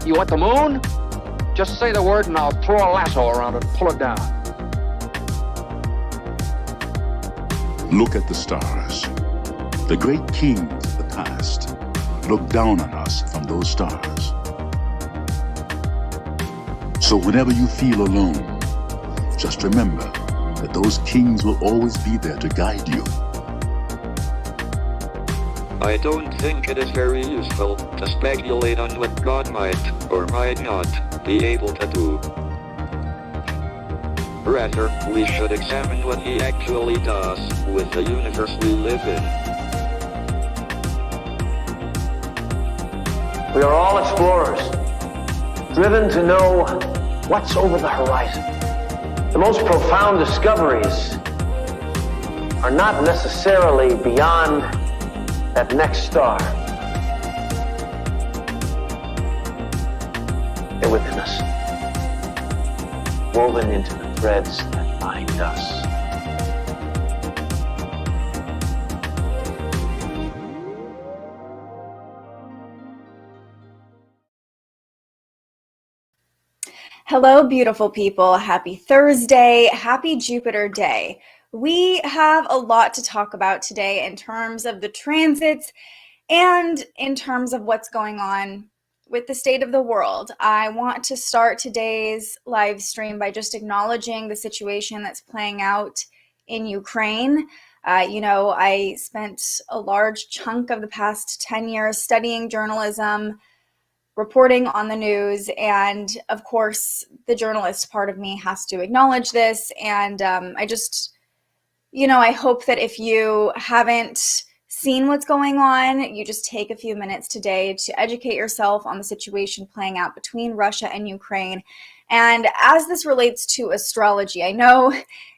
You want the moon? Just say the word and I'll throw a lasso around it and pull it down. Look at the stars. The great kings of the past look down on us from those stars. So whenever you feel alone, just remember that those kings will always be there to guide you. I don't think it is very useful to speculate on what God might or might not be able to do. Rather, we should examine what he actually does with the universe we live in. We are all explorers, driven to know what's over the horizon. The most profound discoveries are not necessarily beyond that next star. They're within us, woven into the threads that bind us. Hello, beautiful people. Happy Thursday. Happy Jupiter Day. We have a lot to talk about today in terms of the transits and in terms of what's going on with the state of the world. I want to start today's live stream by just acknowledging the situation that's playing out in Ukraine. I spent a large chunk of the past 10 years studying journalism, reporting on the news, and of course, the journalist part of me has to acknowledge this. And I hope that if you haven't seen what's going on, you just take a few minutes today to educate yourself on the situation playing out between Russia and Ukraine. And as this relates to astrology, I know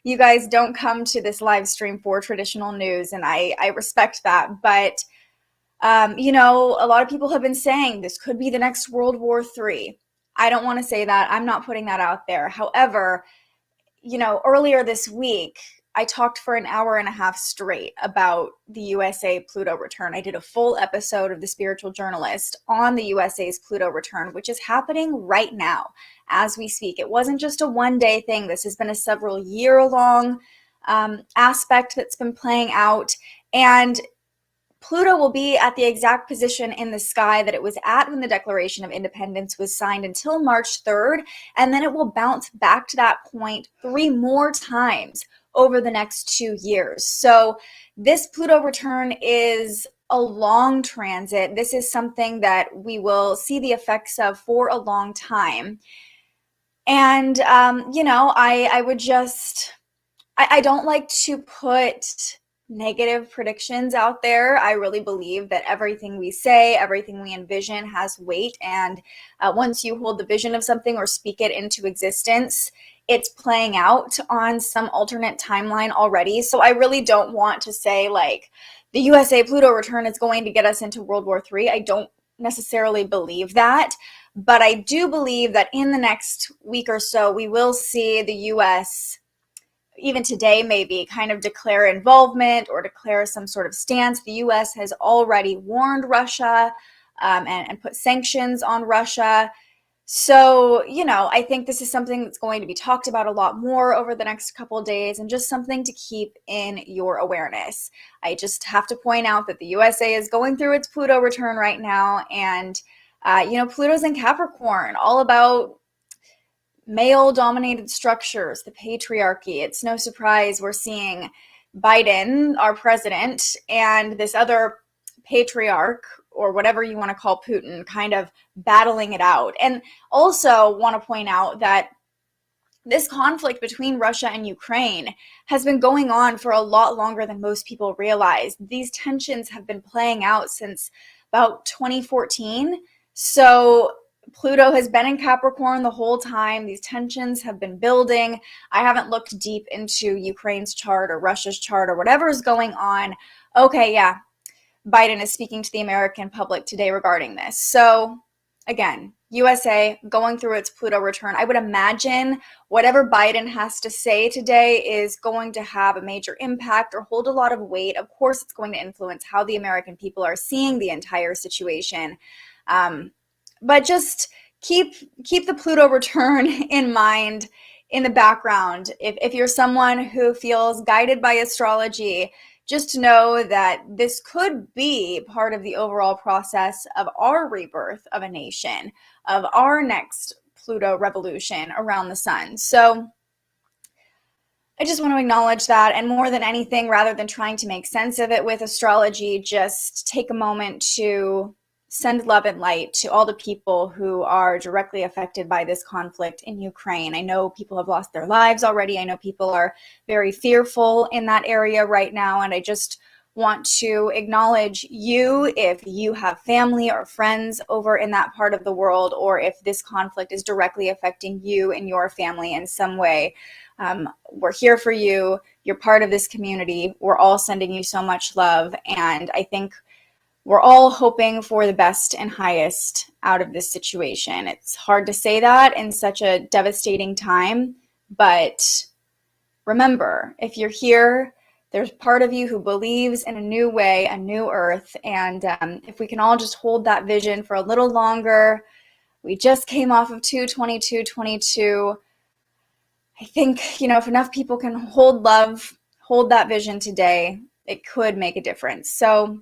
you guys don't come to this live stream for traditional news, and I respect that, but a lot of people have been saying this could be the next World War III. I don't want to say that. I'm not putting that out there. However, earlier this week, I talked for an hour and a half straight about the USA Pluto return. I did a full episode of The Spiritual Journalist on the USA's Pluto return, which is happening right now as we speak. It wasn't just a one-day thing. This has been a several-year-long aspect that's been playing out. And Pluto will be at the exact position in the sky that it was at when the Declaration of Independence was signed until March 3rd, and then it will bounce back to that point 3 more times over the next 2 years. So this Pluto return is a long transit. This is something that we will see the effects of for a long time. And, I don't like to put negative predictions out there. I really believe that everything we say, everything we envision has weight. And once you hold the vision of something or speak it into existence, it's playing out on some alternate timeline already. So I really don't want to say like the USA Pluto return is going to get us into World War III. I don't necessarily believe that, but I do believe that in the next week or so, we will see the US, even today maybe, kind of declare involvement or declare some sort of stance. The US has already warned Russia and put sanctions on Russia. So, I think this is something that's going to be talked about a lot more over the next couple of days, and just something to keep in your awareness. I just have to point out that the USA is going through its Pluto return right now, and, Pluto's in Capricorn, all about male-dominated structures, the patriarchy. It's no surprise we're seeing Biden, our president, and this other patriarch, or whatever you want to call Putin, kind of battling it out. And also want to point out that this conflict between Russia and Ukraine has been going on for a lot longer than most people realize. These tensions have been playing out since about 2014. So Pluto has been in Capricorn the whole time. These tensions have been building. I haven't looked deep into Ukraine's chart or Russia's chart or whatever is going on. Okay, yeah, Biden is speaking to the American public today regarding this. So again, USA going through its Pluto return. I would imagine whatever Biden has to say today is going to have a major impact or hold a lot of weight. Of course, it's going to influence how the American people are seeing the entire situation. But just keep the Pluto return in mind in the background. If you're someone who feels guided by astrology, just know that this could be part of the overall process of our rebirth of a nation, of our next Pluto revolution around the sun. So I just want to acknowledge that, and more than anything, rather than trying to make sense of it with astrology, just take a moment to send love and light to all the people who are directly affected by this conflict in Ukraine. I know people have lost their lives already. I know people are very fearful in that area right now, and I just want to acknowledge you if you have family or friends over in that part of the world, or if this conflict is directly affecting you and your family in some way. We're here for you. You're part of this community. We're all sending you so much love, and I think we're all hoping for the best and highest out of this situation. It's hard to say that in such a devastating time, but remember, if you're here, there's part of you who believes in a new way, a new earth, and if we can all just hold that vision for a little longer. We just came off of 2/22/22. I think, if enough people can hold love, hold that vision today, it could make a difference. So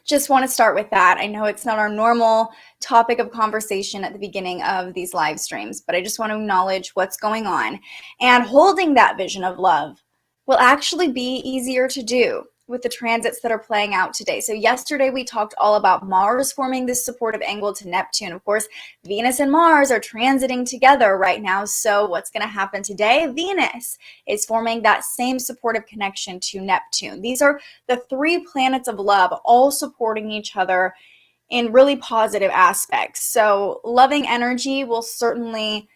just want to start with that. I know it's not our normal topic of conversation at the beginning of these live streams, but I just want to acknowledge what's going on. And holding that vision of love will actually be easier to do with the transits that are playing out today. So yesterday we talked all about Mars forming this supportive angle to Neptune. Of course, Venus and Mars are transiting together right now. So what's going to happen today? Venus is forming that same supportive connection to Neptune. These are the three planets of love all supporting each other in really positive aspects. So loving energy will certainly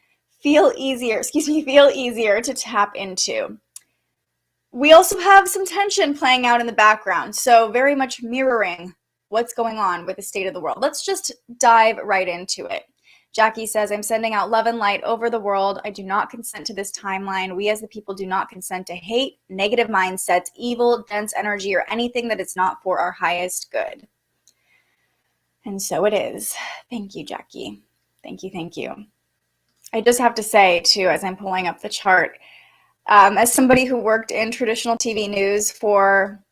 feel easier to tap into. We also have some tension playing out in the background, so very much mirroring what's going on with the state of the world. Let's just dive right into it. Jackie says, I'm sending out love and light over the world. I do not consent to this timeline. We as the people do not consent to hate, negative mindsets, evil, dense energy, or anything that is not for our highest good. And so it is. Thank you, Jackie. Thank you, thank you. I just have to say, too, as I'm pulling up the chart, as somebody who worked in traditional TV news for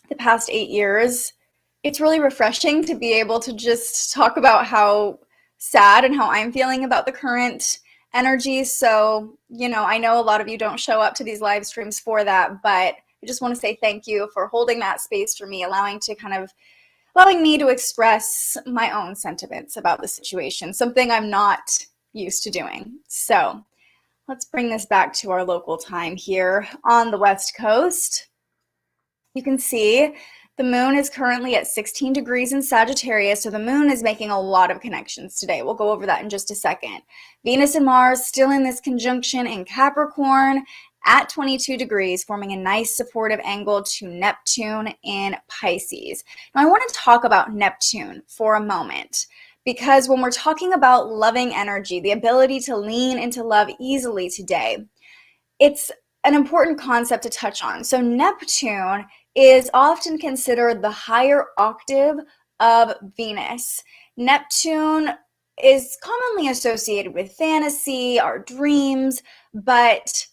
the past 8 years, it's really refreshing to be able to just talk about how sad and how I'm feeling about the current energy. So, I know a lot of you don't show up to these live streams for that, but I just want to say thank you for holding that space for me, allowing me to express my own sentiments about the situation, something I'm not used to doing. So let's bring this back to our local time here on the West Coast. You can see the moon is currently at 16 degrees in Sagittarius, so the moon is making a lot of connections today. We'll go over that in just a second. Venus and Mars still in this conjunction in Capricorn at 22 degrees, forming a nice supportive angle to Neptune in Pisces. Now, I want to talk about Neptune for a moment, because when we're talking about loving energy, the ability to lean into love easily today, it's an important concept to touch on. So Neptune is often considered the higher octave of Venus. Neptune is commonly associated with fantasy, our dreams, but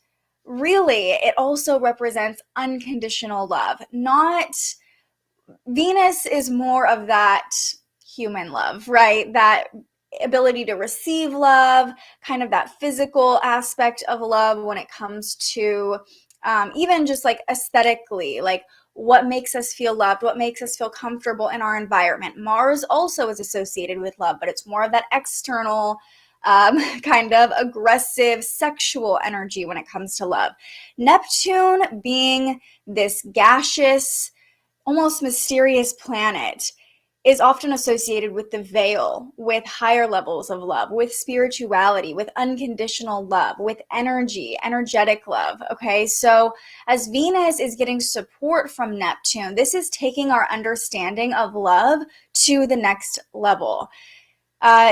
really it also represents unconditional love. Venus is more of that human love, right? That ability to receive love, kind of that physical aspect of love when it comes to even just like aesthetically, like what makes us feel loved, what makes us feel comfortable in our environment. Mars also is associated with love, but it's more of that external kind of aggressive sexual energy when it comes to love. Neptune being this gaseous, almost mysterious planet is often associated with the veil, with higher levels of love, with spirituality, with unconditional love, with energy, energetic love, okay? So as Venus is getting support from Neptune, this is taking our understanding of love to the next level.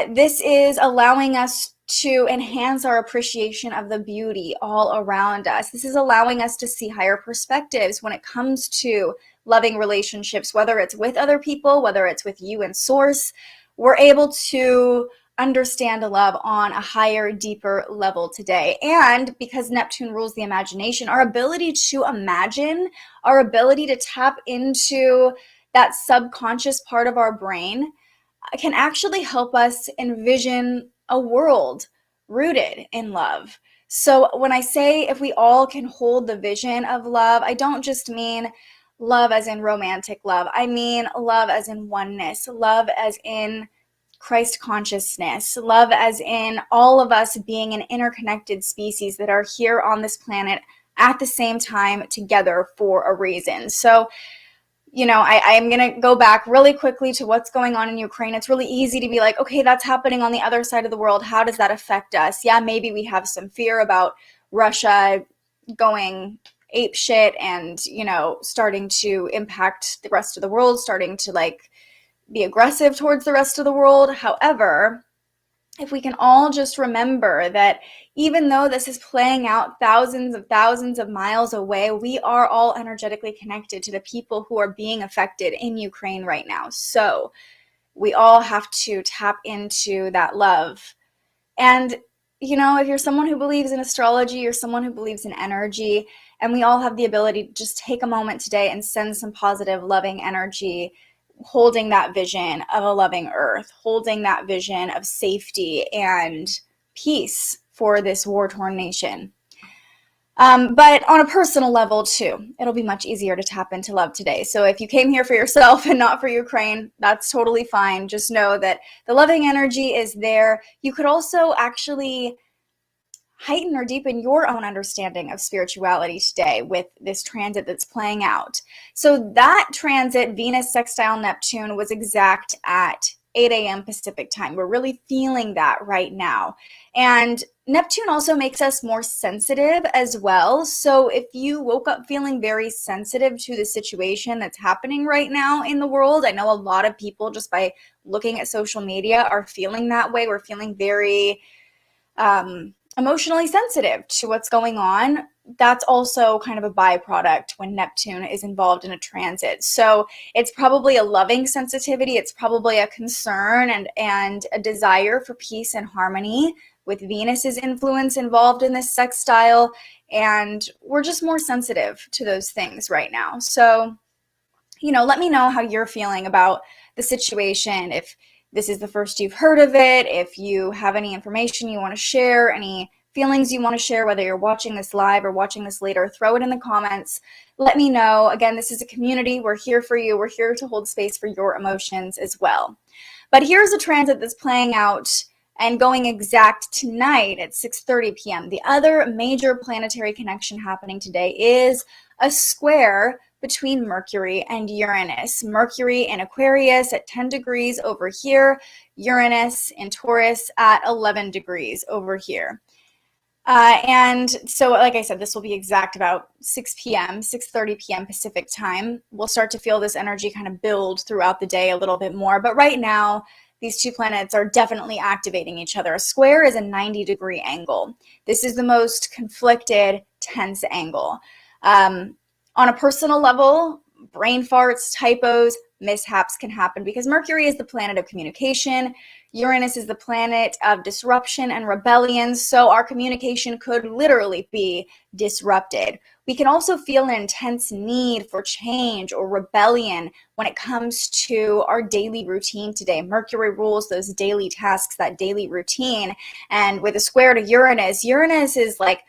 This is allowing us to enhance our appreciation of the beauty all around us. This is allowing us to see higher perspectives when it comes to loving relationships, whether it's with other people, whether it's with you and source. We're able to understand love on a higher, deeper level today. And because Neptune rules the imagination, our ability to imagine, our ability to tap into that subconscious part of our brain can actually help us envision a world rooted in love. So when I say if we all can hold the vision of love, I don't just mean love as in romantic love. I mean love as in oneness, love as in Christ consciousness, love as in all of us being an interconnected species that are here on this planet at the same time together for a reason. So, you know, I'm going to go back really quickly to what's going on in Ukraine. It's really easy to be like, okay, that's happening on the other side of the world. How does that affect us? Yeah, maybe we have some fear about Russia going ape shit and, you know, starting to impact the rest of the world, starting to like be aggressive towards the rest of the world. However, if we can all just remember that even though this is playing out thousands of miles away, we are all energetically connected to the people who are being affected in Ukraine right now. So we all have to tap into that love. And, you know, if you're someone who believes in astrology, you're someone who believes in energy, and we all have the ability to just take a moment today and send some positive, loving energy, holding that vision of a loving earth, holding that vision of safety and peace for this war-torn nation. But on a personal level too, it'll be much easier to tap into love today. So if you came here for yourself and not for Ukraine, that's totally fine. Just know that the loving energy is there. You could also actually heighten or deepen your own understanding of spirituality today with this transit that's playing out. So that transit, Venus sextile Neptune, was exact at 8 a.m. Pacific time. We're really feeling that right now. And Neptune also makes us more sensitive as well. So if you woke up feeling very sensitive to the situation that's happening right now in the world, I know a lot of people just by looking at social media are feeling that way. We're feeling very emotionally sensitive to what's going on. That's also kind of a byproduct when Neptune is involved in a transit. So it's probably a loving sensitivity. It's probably a concern and a desire for peace and harmony with Venus's influence involved in this sextile. And we're just more sensitive to those things right now. So, you know, let me know how you're feeling about the situation. If this is the first you've heard of it, if you have any information you want to share, any feelings you want to share, whether you're watching this live or watching this later, throw it in the comments. Let me know. Again, this is a community. We're here for you. We're here to hold space for your emotions as well. But here's a transit that's playing out and going exact tonight at 6:30 p.m. The other major planetary connection happening today is a square between Mercury and Uranus. Mercury in Aquarius at 10 degrees over here, Uranus in Taurus at 11 degrees over here. And so, like I said, this will be exact about 6 p.m., 6:30 p.m. Pacific time. We'll start to feel this energy kind of build throughout the day a little bit more. But right now, these two planets are definitely activating each other. A square is a 90-degree angle. This is the most conflicted, tense angle. On a personal level, brain farts, typos, mishaps can happen because Mercury is the planet of communication. Uranus is the planet of disruption and rebellion, so our communication could literally be disrupted. We can also feel an intense need for change or rebellion when it comes to our daily routine today. Mercury rules those daily tasks, that daily routine. And with a square to Uranus, Uranus is like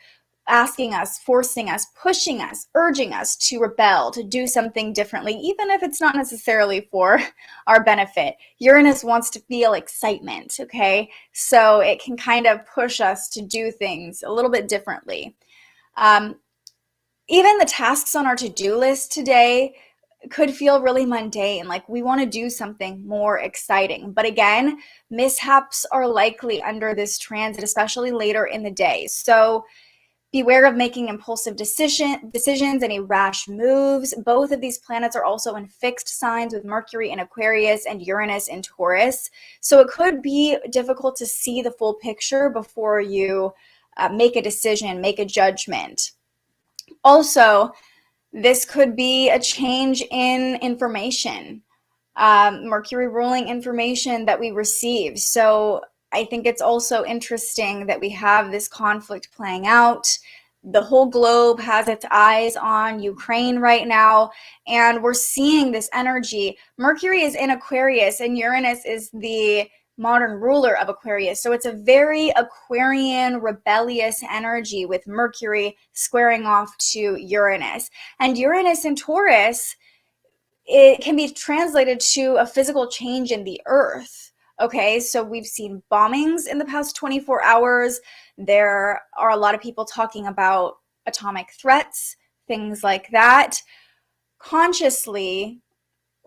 asking us, forcing us, pushing us, urging us to rebel, to do something differently, even if it's not necessarily for our benefit. Uranus wants to feel excitement, okay? So it can kind of push us to do things a little bit differently. Even the tasks on our to-do list today could feel really mundane, like we want to do something more exciting. But again, mishaps are likely under this transit, especially later in the day. So beware of making impulsive decisions, any rash moves. Both of these planets are also in fixed signs with Mercury in Aquarius and Uranus in Taurus. So it could be difficult to see the full picture before you make a decision, make a judgment. Also, this could be a change in information, Mercury ruling information that we receive. So I think it's also interesting that we have this conflict playing out. The whole globe has its eyes on Ukraine right now, and we're seeing this energy. Mercury is in Aquarius, and Uranus is the modern ruler of Aquarius. So it's a very Aquarian, rebellious energy with Mercury squaring off to Uranus. And Uranus in Taurus, it can be translated to a physical change in the earth. Okay, so we've seen bombings in the past 24 hours. There are a lot of people talking about atomic threats, things like that. Consciously,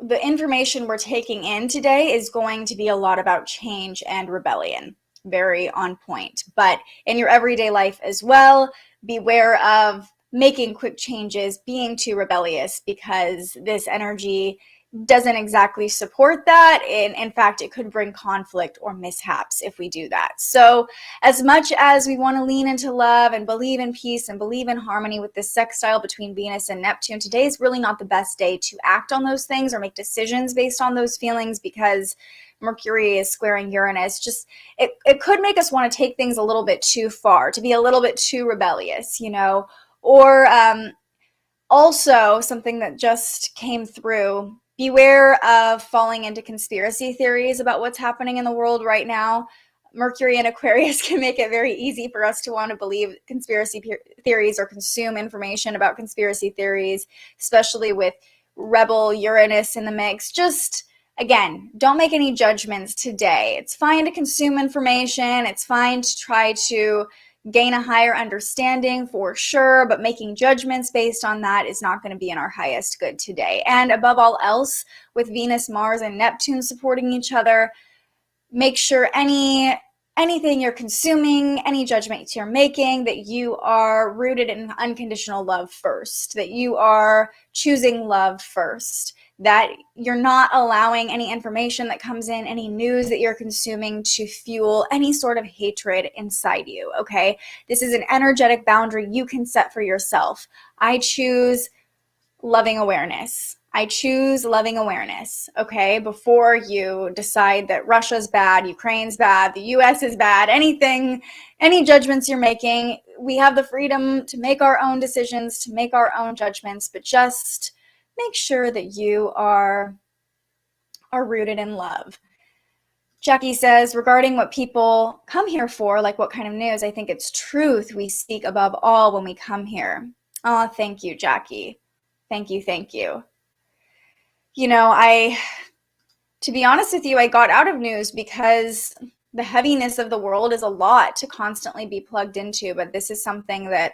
the information we're taking in today is going to be a lot about change and rebellion. Very on point. But in your everyday life as well, beware of making quick changes, being too rebellious, because this energy doesn't exactly support that. In fact, it could bring conflict or mishaps if we do that. So as much as we want to lean into love and believe in peace and believe in harmony with this sextile between Venus and Neptune, today is really not the best day to act on those things or make decisions based on those feelings, because Mercury is squaring Uranus. Just it could make us want to take things a little bit too far, to be a little bit too rebellious, or also something that just came through. Beware of falling into conspiracy theories about what's happening in the world right now. Mercury and Aquarius can make it very easy for us to want to believe conspiracy theories or consume information about conspiracy theories, especially with rebel Uranus in the mix. Just, again, don't make any judgments today. It's fine to consume information. It's fine to try to gain a higher understanding for sure, but making judgments based on that is not going to be in our highest good today. And above all else, with Venus, Mars, and Neptune supporting each other, make sure anything you're consuming, any judgments you're making, that you are rooted in unconditional love first, that you are choosing love first, that you're not allowing any information that comes in, any news that you're consuming, to fuel any sort of hatred inside you, okay? This is an energetic boundary you can set for yourself. I choose loving awareness. I choose loving awareness, okay? Before you decide that Russia's bad, Ukraine's bad, the US is bad, any judgments you're making, we have the freedom to make our own decisions, to make our own judgments, but just make sure that you are rooted in love. Jackie says, regarding what people come here for, like what kind of news, I think it's truth we seek above all when we come here. Oh, thank you, Jackie. Thank you, thank you. To be honest with you, I got out of news because the heaviness of the world is a lot to constantly be plugged into, but this is something that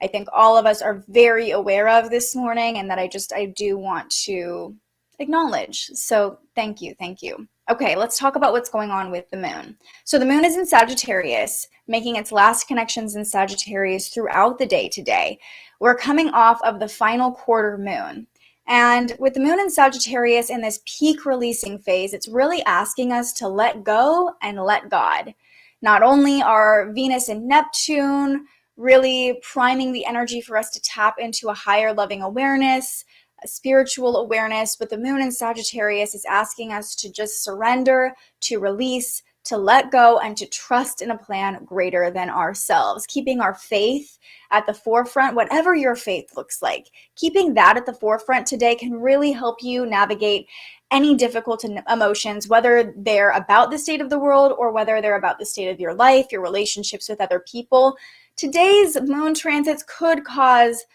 I think all of us are very aware of this morning, and that I do want to acknowledge. So thank you, thank you. Okay, let's talk about what's going on with the moon. So the moon is in Sagittarius, making its last connections in Sagittarius throughout the day today. We're coming off of the final quarter moon. And with the moon in Sagittarius in this peak releasing phase, it's really asking us to let go and let God. Not only are Venus and Neptune really priming the energy for us to tap into a higher loving awareness, a spiritual awareness, but the moon in Sagittarius is asking us to just surrender, to release, to let go, and to trust in a plan greater than ourselves. Keeping our faith at the forefront, whatever your faith looks like, keeping that at the forefront today can really help you navigate any difficult emotions, whether they're about the state of the world or whether they're about the state of your life, your relationships with other people. Today's moon transits could cause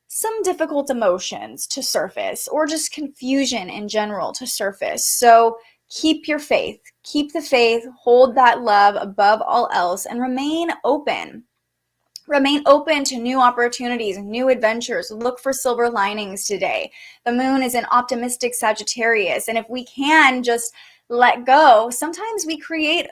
some difficult emotions to surface, or just confusion in general to surface. So keep your faith, keep the faith, hold that love above all else, and remain open. Remain open to new opportunities, new adventures. Look for silver linings today. The moon is an optimistic Sagittarius, and if we can just let go, sometimes we create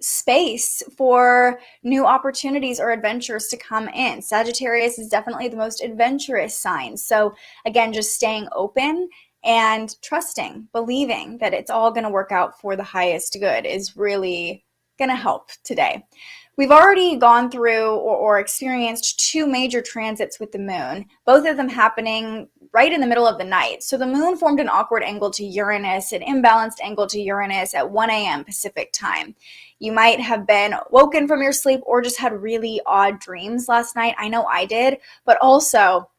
space for new opportunities or adventures to come in. Sagittarius is definitely the most adventurous sign. So again, just staying open and trusting, believing that it's all going to work out for the highest good is really going to help today. We've already gone through or experienced two major transits with the moon, both of them happening right in the middle of the night. So the moon formed an awkward angle to Uranus, an imbalanced angle to Uranus at 1 a.m. Pacific time. You might have been woken from your sleep or just had really odd dreams last night. I know I did, but also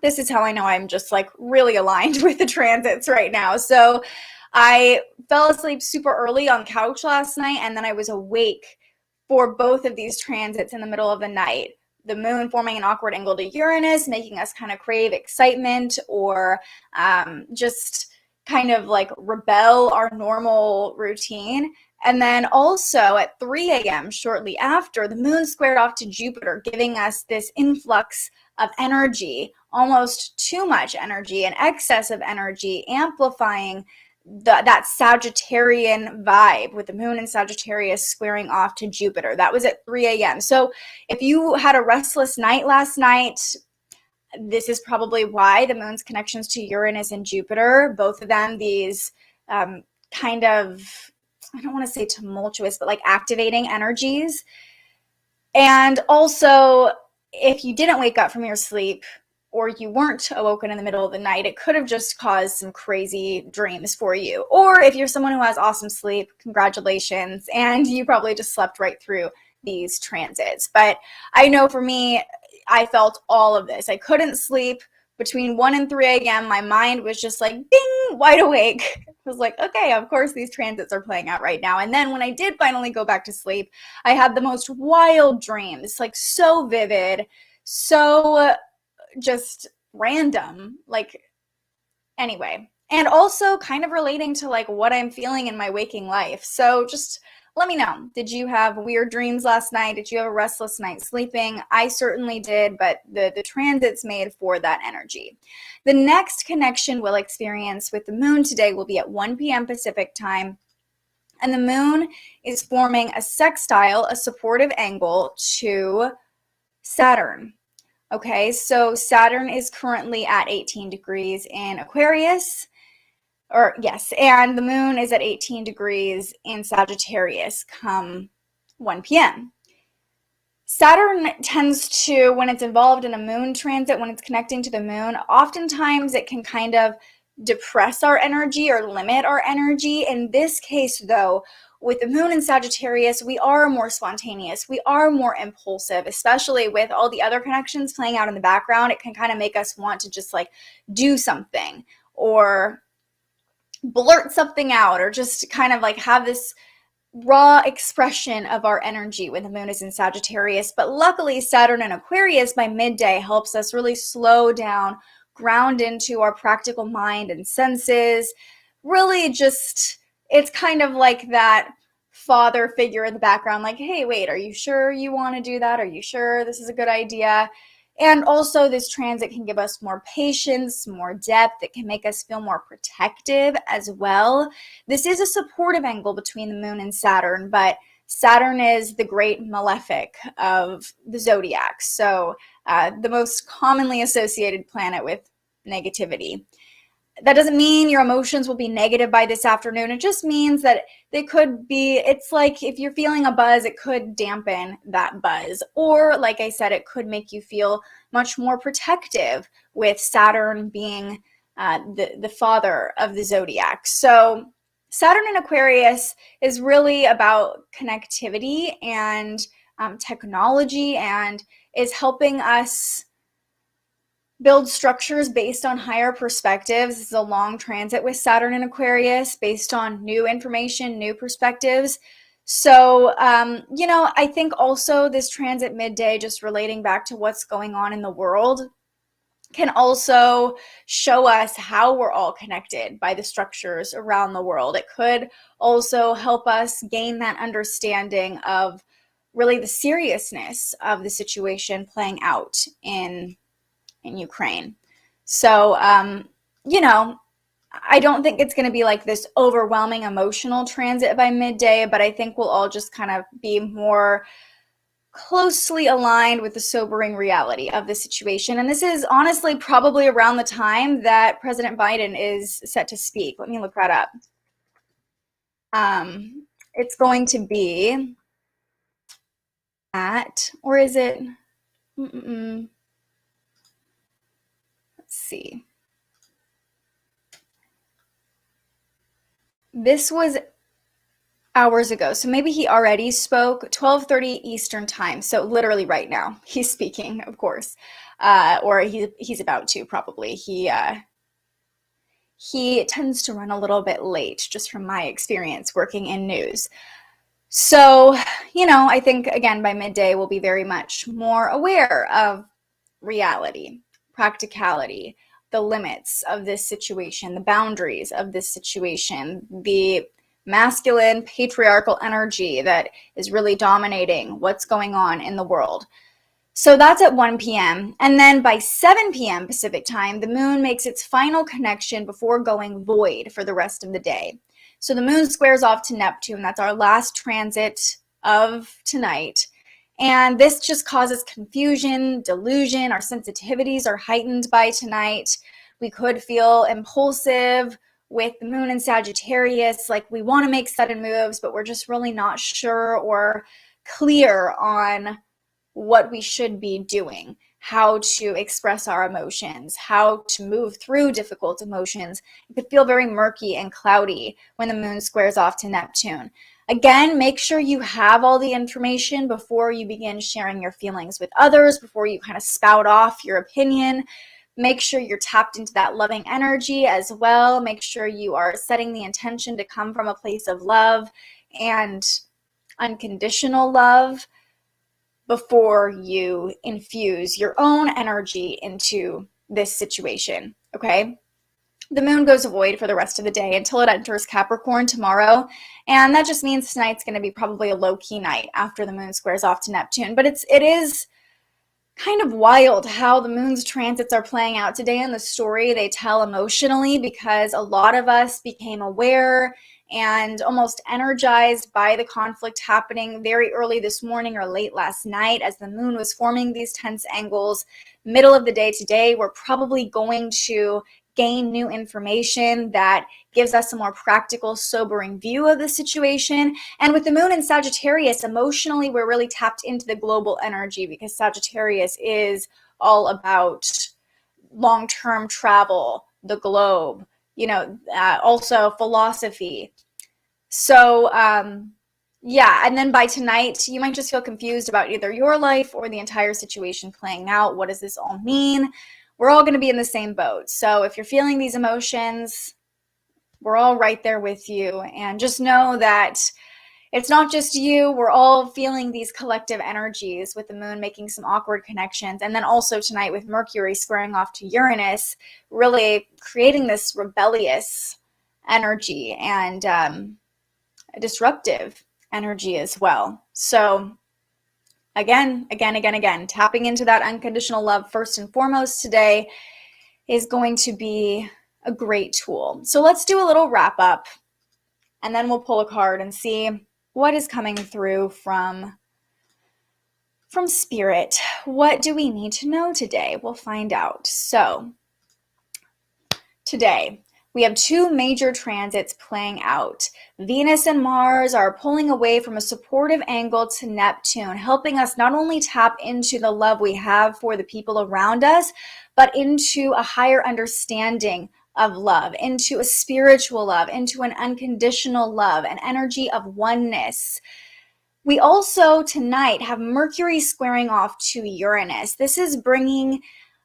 this is how I know I'm just like really aligned with the transits right now. So I fell asleep super early on couch last night, and then I was awake for both of these transits in the middle of the night. The moon forming an awkward angle to Uranus, making us kind of crave excitement or just kind of like rebel our normal routine. And then also at 3 a.m., shortly after, the moon squared off to Jupiter, giving us this influx of energy, almost too much energy, an excess of energy, amplifying that Sagittarian vibe with the moon in Sagittarius squaring off to Jupiter. That was at 3 a.m. So if you had a restless night last night, this is probably why. The moon's connections to Uranus and Jupiter, both of them, these kind of, I don't want to say tumultuous, but like activating energies. And also, if you didn't wake up from your sleep or you weren't awoken in the middle of the night, it could have just caused some crazy dreams for you. Or if you're someone who has awesome sleep, congratulations, and you probably just slept right through these transits. But I know for me, I felt all of this. I couldn't sleep between 1 and 3 a.m. My mind was just like, ding, wide awake. I was like, okay, of course these transits are playing out right now. And then when I did finally go back to sleep, I had the most wild dreams, like so vivid, so just random, like, anyway. And also kind of relating to like what I'm feeling in my waking life. So just let me know. Did you have weird dreams last night? Did you have a restless night sleeping? I certainly did, but the transits made for that energy. The next connection we'll experience with the moon today will be at 1 p.m. Pacific time. And the moon is forming a sextile, a supportive angle to Saturn. Okay, so Saturn is currently at 18 degrees in Aquarius. And the moon is at 18 degrees in Sagittarius come 1 p.m. Saturn tends to, when it's involved in a moon transit, when it's connecting to the moon, oftentimes it can kind of depress our energy or limit our energy. In this case, though, with the moon in Sagittarius, we are more spontaneous. We are more impulsive, especially with all the other connections playing out in the background. It can kind of make us want to just like do something or blurt something out or just kind of like have this raw expression of our energy when the moon is in Sagittarius. But luckily, Saturn in Aquarius by midday helps us really slow down, ground into our practical mind and senses. Really just, it's kind of like that father figure in the background, like, hey, wait, are you sure you want to do that? Are you sure this is a good idea? And also this transit can give us more patience, more depth. It can make us feel more protective as well. This is a supportive angle between the moon and Saturn, but Saturn is the great malefic of the zodiac. So the most commonly associated planet with negativity. That doesn't mean your emotions will be negative by this afternoon. It just means that they could be, it's like if you're feeling a buzz, it could dampen that buzz. Or like I said, it could make you feel much more protective with Saturn being the father of the zodiac. So Saturn in Aquarius is really about connectivity and technology, and is helping us build structures based on higher perspectives. This is a long transit with Saturn in Aquarius based on new information, new perspectives. So, I think also this transit midday, just relating back to what's going on in the world, can also show us how we're all connected by the structures around the world. It could also help us gain that understanding of really the seriousness of the situation playing out in Ukraine. So, I don't think it's going to be like this overwhelming emotional transit by midday, but I think we'll all just kind of be more closely aligned with the sobering reality of the situation. And this is honestly probably around the time that President Biden is set to speak. Let me look that up. It's going to be or is it? Let's see. This was hours ago, so maybe he already spoke. 12:30 Eastern time, so literally right now he's speaking, of course, or he's about to probably. He tends to run a little bit late, just from my experience working in news. So, I think, again, by midday, we'll be very much more aware of reality, practicality, the limits of this situation, the boundaries of this situation, the masculine patriarchal energy that is really dominating what's going on in the world. So that's at 1 p.m. And then by 7 p.m. Pacific time, the moon makes its final connection before going void for the rest of the day. So the moon squares off to Neptune. That's our last transit of tonight. And this just causes confusion, delusion. Our sensitivities are heightened by tonight. We could feel impulsive with the moon in Sagittarius, like we want to make sudden moves, but we're just really not sure or clear on what we should be doing, how to express our emotions, how to move through difficult emotions. It could feel very murky and cloudy when the moon squares off to Neptune. Again, make sure you have all the information before you begin sharing your feelings with others, before you kind of spout off your opinion. Make sure you're tapped into that loving energy as well. Make sure you are setting the intention to come from a place of love and unconditional love before you infuse your own energy into this situation, okay? The moon goes void for the rest of the day until it enters Capricorn tomorrow, and that just means tonight's going to be probably a low-key night after the moon squares off to Neptune. But it is kind of wild how the moon's transits are playing out today in the story they tell emotionally, because a lot of us became aware and almost energized by the conflict happening very early this morning or late last night as the moon was forming these tense angles. Middle of the day today, we're probably going to gain new information that gives us a more practical, sobering view of the situation. And with the moon in Sagittarius, emotionally, we're really tapped into the global energy, because Sagittarius is all about long-term travel, the globe, also philosophy. So, yeah, and then by tonight, you might just feel confused about either your life or the entire situation playing out. What does this all mean? We're all going to be in the same boat. So if you're feeling these emotions, we're all right there with you. And just know that it's not just you. We're all feeling these collective energies, with the moon making some awkward connections. And then also tonight with Mercury squaring off to Uranus, really creating this rebellious energy and a disruptive energy as well. So again, tapping into that unconditional love first and foremost today is going to be a great tool. So let's do a little wrap up, and then we'll pull a card and see what is coming through from Spirit. What do we need to know today? We'll find out. So today, we have two major transits playing out. Venus and Mars are pulling away from a supportive angle to Neptune, helping us not only tap into the love we have for the people around us, but into a higher understanding of love, into a spiritual love, into an unconditional love, an energy of oneness. We also tonight have Mercury squaring off to Uranus. This is bringing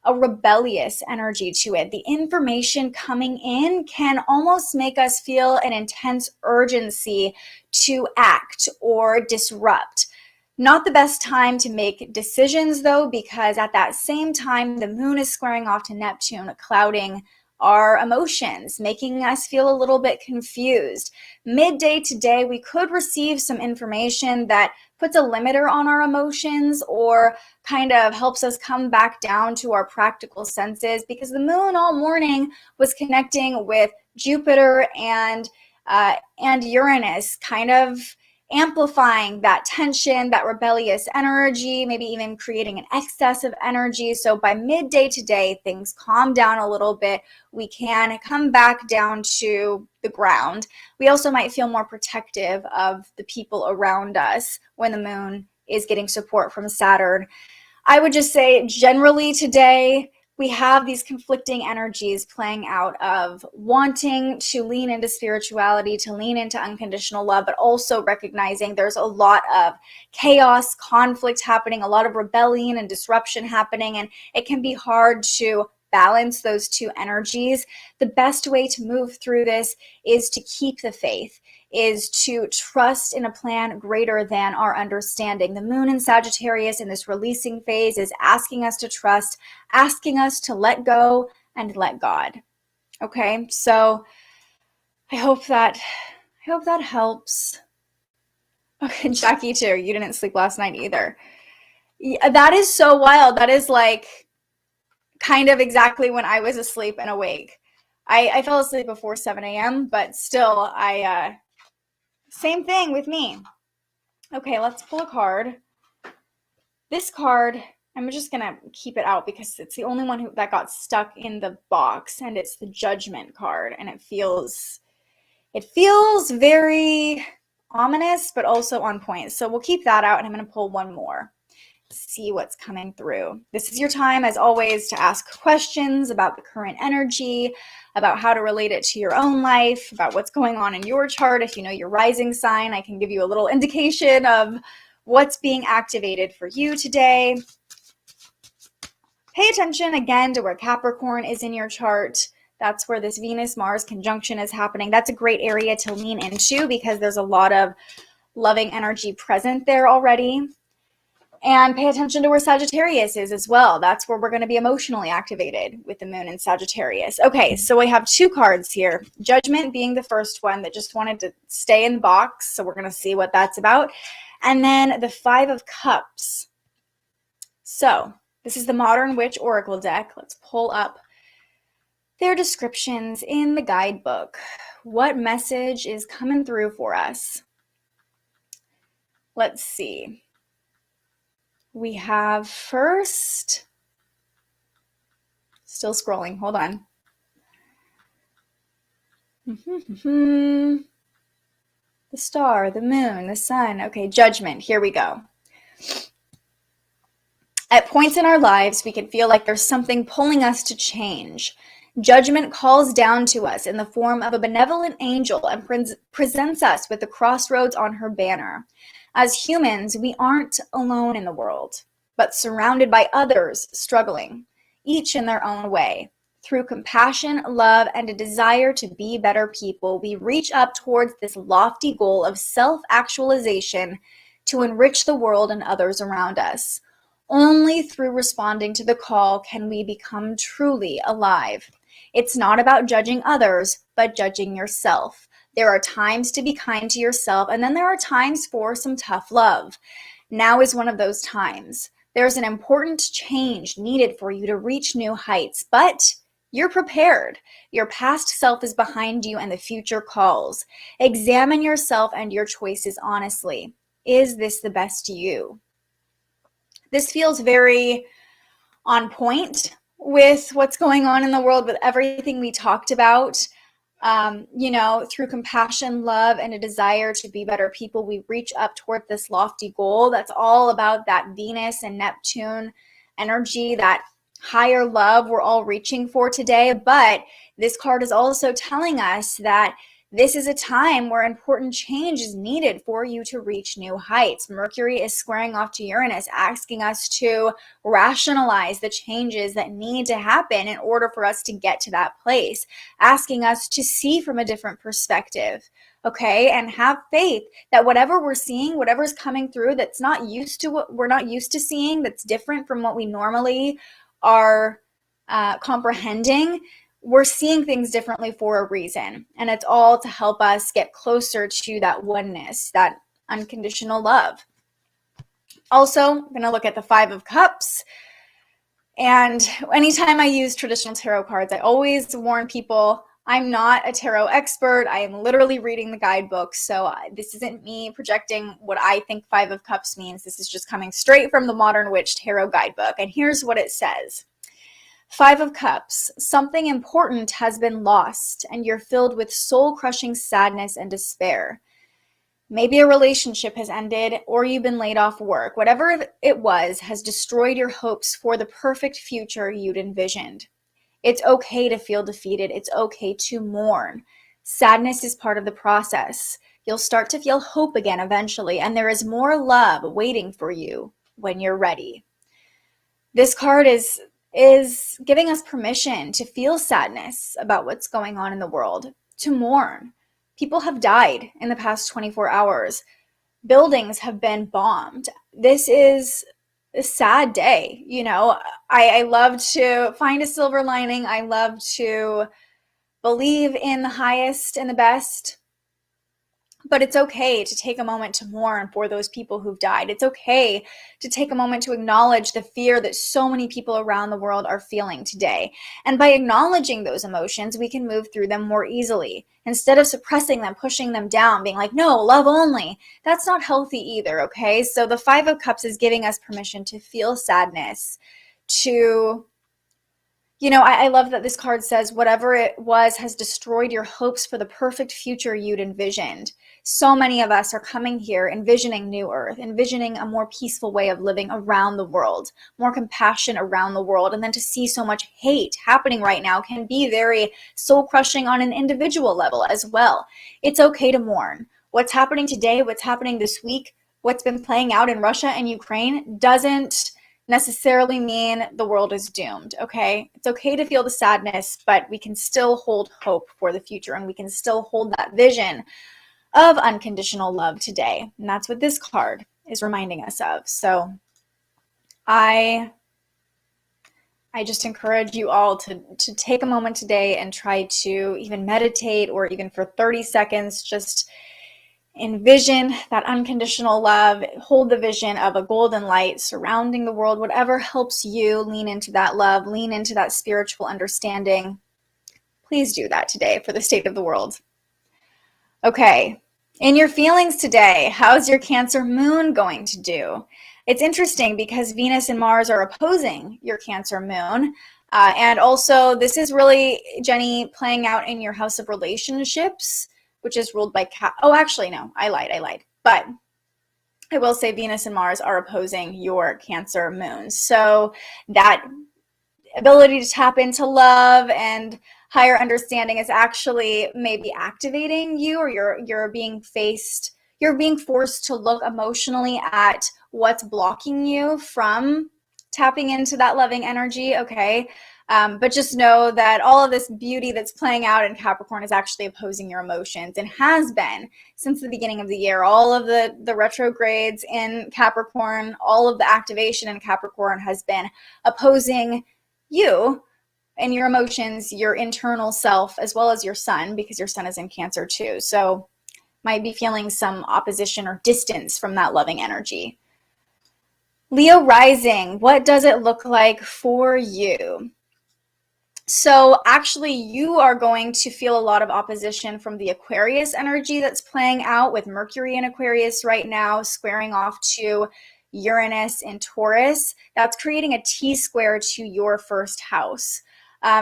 a rebellious energy to it. The information coming in can almost make us feel an intense urgency to act or disrupt. Not the best time to make decisions though, because at that same time, the moon is squaring off to Neptune, clouding our emotions, making us feel a little bit confused. Midday today, we could receive some information that puts a limiter on our emotions or kind of helps us come back down to our practical senses, because the moon all morning was connecting with Jupiter and Uranus, kind of amplifying that tension, that rebellious energy, maybe even creating an excess of energy. So by midday today, things calm down a little bit. We can come back down to the ground. We also might feel more protective of the people around us when the moon is getting support from Saturn. I would just say generally today, we have these conflicting energies playing out of wanting to lean into spirituality, to lean into unconditional love, but also recognizing there's a lot of chaos, conflict happening, a lot of rebellion and disruption happening, and it can be hard to balance those two energies. The best way to move through this is to keep the faith, is to trust in a plan greater than our understanding. The moon in Sagittarius in this releasing phase is asking us to trust, asking us to let go and let God. Okay, so I hope that helps. Okay, Jackie too, you didn't sleep last night either. Yeah, that is so wild. That is like kind of exactly when I was asleep and awake. I fell asleep before 7 a.m., but still, same thing with me. Okay, let's pull a card. This card, I'm just gonna keep it out because it's the only one that got stuck in the box, and it's the Judgment card, and it feels very ominous, but also on point. So we'll keep that out, and I'm gonna pull one more. See what's coming through. This is your time, as always, to ask questions about the current energy, about how to relate it to your own life, about what's going on in your chart. If you know your rising sign, I can give you a little indication of what's being activated for you today. Pay attention again to where Capricorn is in your chart. That's where this Venus-Mars conjunction is happening. That's a great area to lean into because there's a lot of loving energy present there already. And pay attention to where Sagittarius is as well. That's where we're going to be emotionally activated with the moon in Sagittarius. Okay, so we have two cards here. Judgment being the first one that just wanted to stay in the box. So we're going to see what that's about. And then the Five of Cups. So this is the Modern Witch Oracle deck. Let's pull up their descriptions in the guidebook. What message is coming through for us? Let's see. We have first, still scrolling, hold on. The star, the moon, the sun. Okay, Judgment, here we go. At points in our lives, we can feel like there's something pulling us to change. Judgment calls down to us in the form of a benevolent angel and presents us with the crossroads on her banner. As humans, we aren't alone in the world, but surrounded by others struggling, each in their own way. Through compassion, love, and a desire to be better people, we reach up towards this lofty goal of self-actualization to enrich the world and others around us. Only through responding to the call can we become truly alive. It's not about judging others, but judging yourself. There are times to be kind to yourself, and then there are times for some tough love. Now is one of those times. There's an important change needed for you to reach new heights, but you're prepared. Your past self is behind you, and the future calls. Examine yourself and your choices honestly. Is this the best you? This feels very on point with what's going on in the world, with everything we talked about. Through compassion, love, and a desire to be better people, we reach up toward this lofty goal. That's all about that Venus and Neptune energy, that higher love we're all reaching for today. But this card is also telling us that this is a time where important change is needed for you to reach new heights. Mercury is squaring off to Uranus, asking us to rationalize the changes that need to happen in order for us to get to that place, asking us to see from a different perspective, okay, and have faith that whatever we're seeing, whatever's coming through that's not used to what we're not used to seeing, that's different from what we normally are comprehending, we're seeing things differently for a reason. And it's all to help us get closer to that oneness, that unconditional love. Also, I'm going to look at the Five of Cups. And anytime I use traditional tarot cards, I always warn people, I'm not a tarot expert. I am literally reading the guidebook. So this isn't me projecting what I think Five of Cups means. This is just coming straight from the Modern Witch Tarot Guidebook. And here's what it says. Five of Cups, something important has been lost, and you're filled with soul-crushing sadness and despair. Maybe a relationship has ended or you've been laid off work. Whatever it was has destroyed your hopes for the perfect future you'd envisioned. It's okay to feel defeated. It's okay to mourn. Sadness is part of the process. You'll start to feel hope again eventually, and there is more love waiting for you when you're ready. This card is giving us permission to feel sadness about what's going on in the world, to mourn. People have died in the past 24 hours. Buildings have been bombed. This is a sad day. You know, I love to find a silver lining. I love to believe in the highest and the best. But it's okay to take a moment to mourn for those people who've died. It's okay to take a moment to acknowledge the fear that so many people around the world are feeling today. And by acknowledging those emotions, we can move through them more easily. Instead of suppressing them, pushing them down, being like, no, love only. That's not healthy either, okay? So the Five of Cups is giving us permission to feel sadness, to... You know, I love that this card says, whatever it was has destroyed your hopes for the perfect future you'd envisioned. So many of us are coming here envisioning New Earth, envisioning a more peaceful way of living around the world, more compassion around the world. And then to see so much hate happening right now can be very soul-crushing on an individual level as well. It's okay to mourn. What's happening today, what's happening this week, what's been playing out in Russia and Ukraine doesn't necessarily mean the world is doomed, okay? It's okay to feel the sadness, but we can still hold hope for the future, and we can still hold that vision of unconditional love today. And that's what this card is reminding us of. So I just encourage you all to take a moment today and try to even meditate, or even for 30 seconds, just envision that unconditional love, hold the vision of a golden light surrounding the world, whatever helps you lean into that love, lean into that spiritual understanding. Please do that today for the state of the world. Okay, in your feelings today, how's your Cancer Moon going to do? It's interesting because Venus and Mars are opposing your Cancer Moon. And also, this is really, Jenny, playing out in your house of relationships, which is ruled by oh, actually, no, I lied. But I will say Venus and Mars are opposing your Cancer Moon. So that ability to tap into love and higher understanding is actually maybe activating you, or you're being forced to look emotionally at what's blocking you from tapping into that loving energy, okay? But just know that all of this beauty that's playing out in Capricorn is actually opposing your emotions, and has been since the beginning of the year. All of the retrogrades in Capricorn, all of the activation in Capricorn has been opposing you and your emotions, your internal self, as well as your sun, because your sun is in Cancer too. So might be feeling some opposition or distance from that loving energy. Leo rising, what does it look like for you? So actually, you are going to feel a lot of opposition from the Aquarius energy that's playing out with Mercury in Aquarius right now, squaring off to Uranus in Taurus. That's creating a T-square to your first house.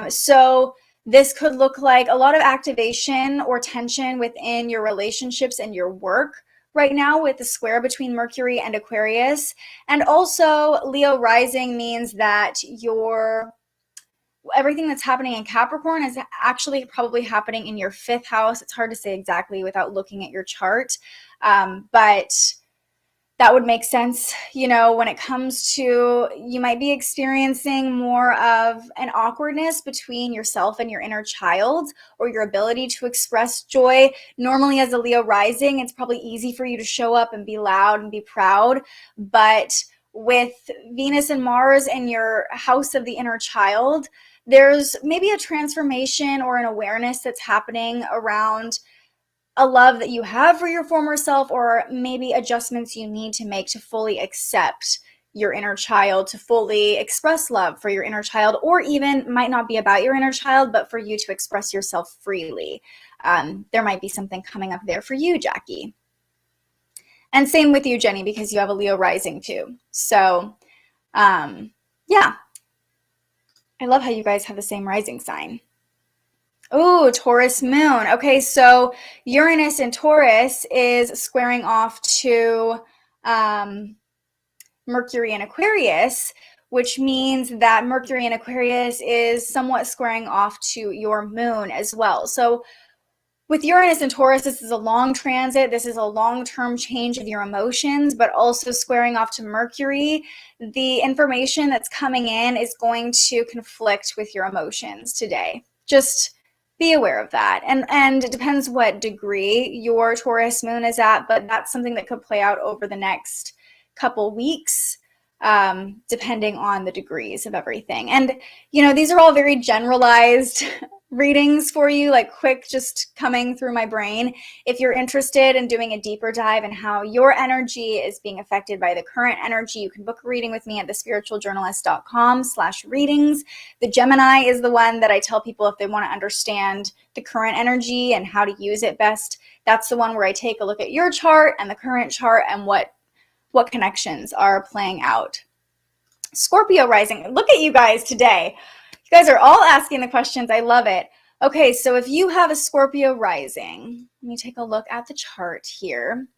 So this could look like a lot of activation or tension within your relationships and your work right now with the square between Mercury and Aquarius. And also, Leo rising means that everything that's happening in Capricorn is actually probably happening in your 5th house. It's hard to say exactly without looking at your chart, but that would make sense. You know, when it comes to, you might be experiencing more of an awkwardness between yourself and your inner child, or your ability to express joy. Normally as a Leo rising, it's probably easy for you to show up and be loud and be proud, but with Venus and Mars in your house of the inner child, there's maybe a transformation or an awareness that's happening around a love that you have for your former self, or maybe adjustments you need to make to fully accept your inner child, to fully express love for your inner child, or even might not be about your inner child, but for you to express yourself freely. There might be something coming up there for you, Jackie. And same with you, Jenny, because you have a Leo rising too. So, yeah. I love how you guys have the same rising sign. Oh, Taurus Moon. Okay, so Uranus in Taurus is squaring off to Mercury in Aquarius, which means that Mercury in Aquarius is somewhat squaring off to your moon as well. So with Uranus and Taurus, this is a long transit. This is a long-term change of your emotions, but also squaring off to Mercury. The information that's coming in is going to conflict with your emotions today. Just be aware of that. And it depends what degree your Taurus moon is at, but that's something that could play out over the next couple weeks, depending on the degrees of everything. And, these are all very generalized readings for you, like quick, just coming through my brain. If you're interested in doing a deeper dive in how your energy is being affected by the current energy, you can book a reading with me at thespiritualjournalist.com/readings. The Gemini is the one that I tell people if they want to understand the current energy and how to use it best. That's the one where I take a look at your chart and the current chart and what connections are playing out. Scorpio rising. Look at you guys today. You guys are all asking the questions. I love it. Okay, so if you have a Scorpio rising, let me take a look at the chart here.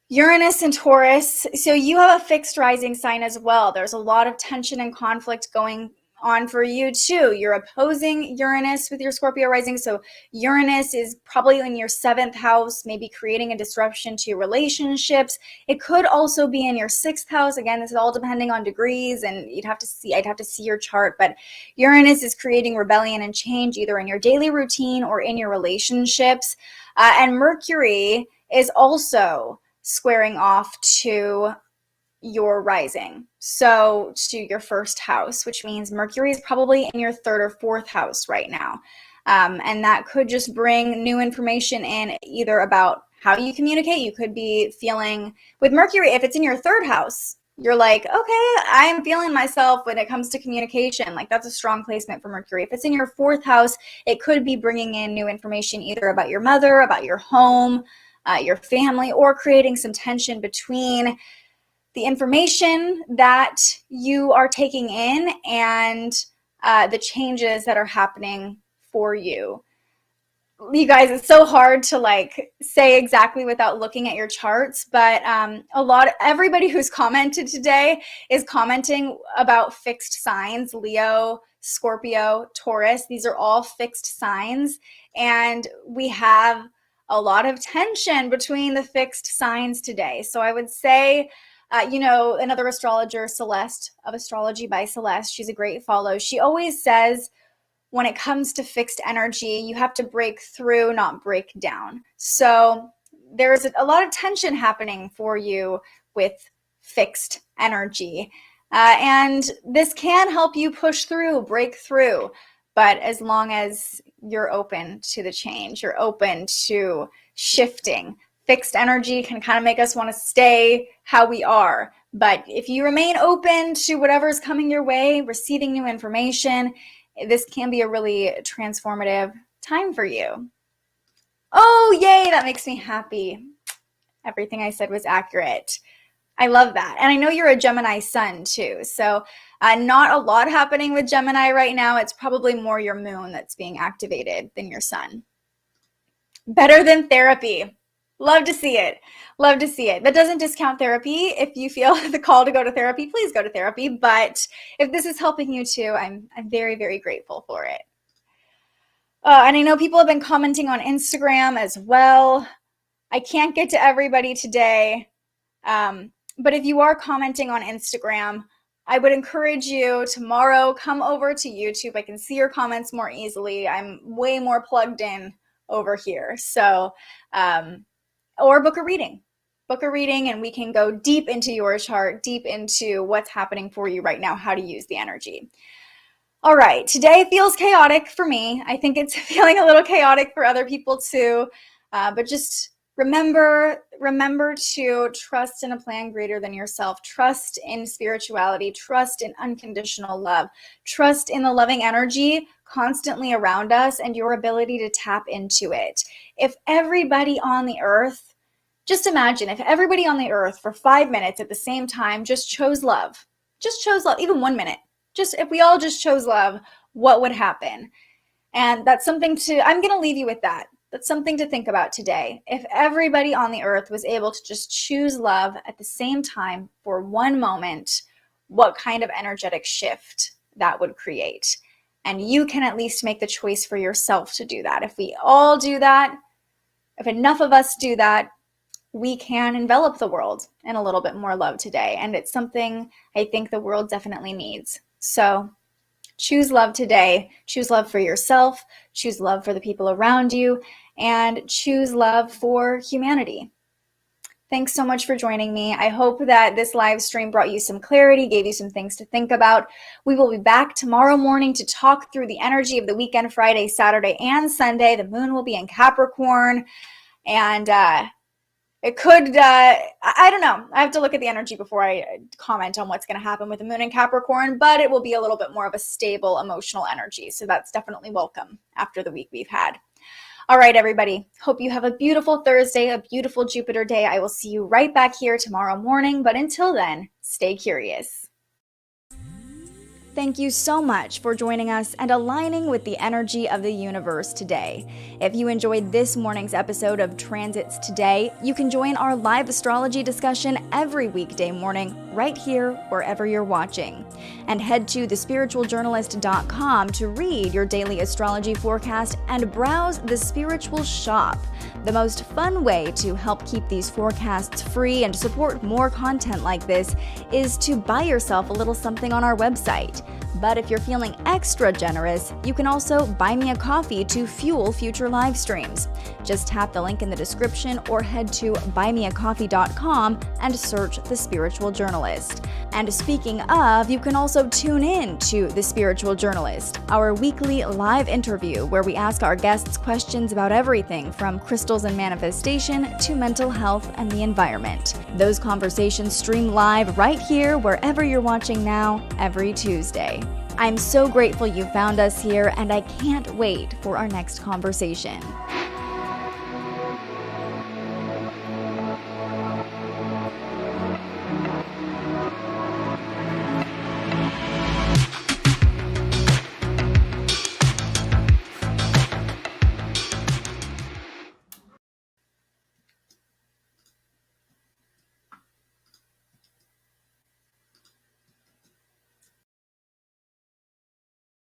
Uranus and Taurus. So you have a fixed rising sign as well. There's a lot of tension and conflict going on for you too. You're opposing Uranus with your Scorpio rising. So Uranus is probably in your 7th house, maybe creating a disruption to your relationships. It could also be in your 6th house. Again, this is all depending on degrees, and I'd have to see your chart, but Uranus is creating rebellion and change either in your daily routine or in your relationships. And Mercury is also squaring off to your rising, so to your 1st house, which means Mercury is probably in your 3rd or 4th house right now. And that could just bring new information in, either about how you communicate. You could be feeling with Mercury, if it's in your 3rd house, you're like, okay, I'm feeling myself when it comes to communication. Like, that's a strong placement for Mercury. If it's in your 4th house, it could be bringing in new information either about your mother, about your home, your family, or creating some tension between the information that you are taking in and the changes that are happening for you. You guys, it's so hard to say exactly without looking at your charts, but everybody who's commented today is commenting about fixed signs: Leo, Scorpio, Taurus. These are all fixed signs, and we have a lot of tension between the fixed signs today. So I would say, another astrologer, Celeste of Astrology by Celeste, she's a great follow. She always says, when it comes to fixed energy, you have to break through, not break down. So there's a lot of tension happening for you with fixed energy. And this can help you push through, break through. But as long as you're open to the change, you're open to shifting. Fixed energy can kind of make us want to stay how we are. But if you remain open to whatever's coming your way, receiving new information, this can be a really transformative time for you. Oh, yay, that makes me happy. Everything I said was accurate. I love that. And I know you're a Gemini sun too. So not a lot happening with Gemini right now. It's probably more your moon that's being activated than your sun. Better than therapy. Love to see it. Love to see it. That doesn't discount therapy. If you feel the call to go to therapy, please go to therapy. But if this is helping you too, I'm very, very grateful for it. And I know people have been commenting on Instagram as well. I can't get to everybody today. But if you are commenting on Instagram, I would encourage you tomorrow, come over to YouTube. I can see your comments more easily. I'm way more plugged in over here. So, or book a reading and we can go deep into your chart, deep into what's happening for you right now, how to use the energy. All right, today feels chaotic for me. I think it's feeling a little chaotic for other people too, but just remember to trust in a plan greater than yourself. Trust in spirituality, trust in unconditional love, trust in the loving energy constantly around us and your ability to tap into it. If everybody on the earth, just imagine if everybody on the earth for 5 minutes at the same time just chose love, even 1 minute, just if we all just chose love, what would happen? And that's something I'm going to leave you with that. That's something to think about today. If everybody on the earth was able to just choose love at the same time for one moment, what kind of energetic shift that would create. And you can at least make the choice for yourself to do that. If we all do that, if enough of us do that, we can envelop the world in a little bit more love today. And it's something I think the world definitely needs. So choose love today. Choose love for yourself. Choose love for the people around you. And choose love for humanity. Thanks so much for joining me. I hope that this live stream brought you some clarity, gave you some things to think about. We will be back tomorrow morning to talk through the energy of the weekend, Friday, Saturday, and Sunday. The moon will be in Capricorn. And it could, I don't know. I have to look at the energy before I comment on what's going to happen with the moon in Capricorn, but it will be a little bit more of a stable emotional energy. So that's definitely welcome after the week we've had. All right, everybody. Hope you have a beautiful Thursday, a beautiful Jupiter day. I will see you right back here tomorrow morning. But until then, stay curious. Thank you so much for joining us and aligning with the energy of the universe today. If you enjoyed this morning's episode of Transits Today, you can join our live astrology discussion every weekday morning right here wherever you're watching. And head to thespiritualjournalist.com to read your daily astrology forecast and browse the Spiritual Shop. The most fun way to help keep these forecasts free and support more content like this is to buy yourself a little something on our website. But if you're feeling extra generous, you can also buy me a coffee to fuel future live streams. Just tap the link in the description or head to buymeacoffee.com and search The Spiritual Journalist. And speaking of, you can also tune in to The Spiritual Journalist, our weekly live interview where we ask our guests questions about everything from crystals and manifestation to mental health and the environment. Those conversations stream live right here wherever you're watching now every Tuesday. I'm so grateful you found us here, and I can't wait for our next conversation.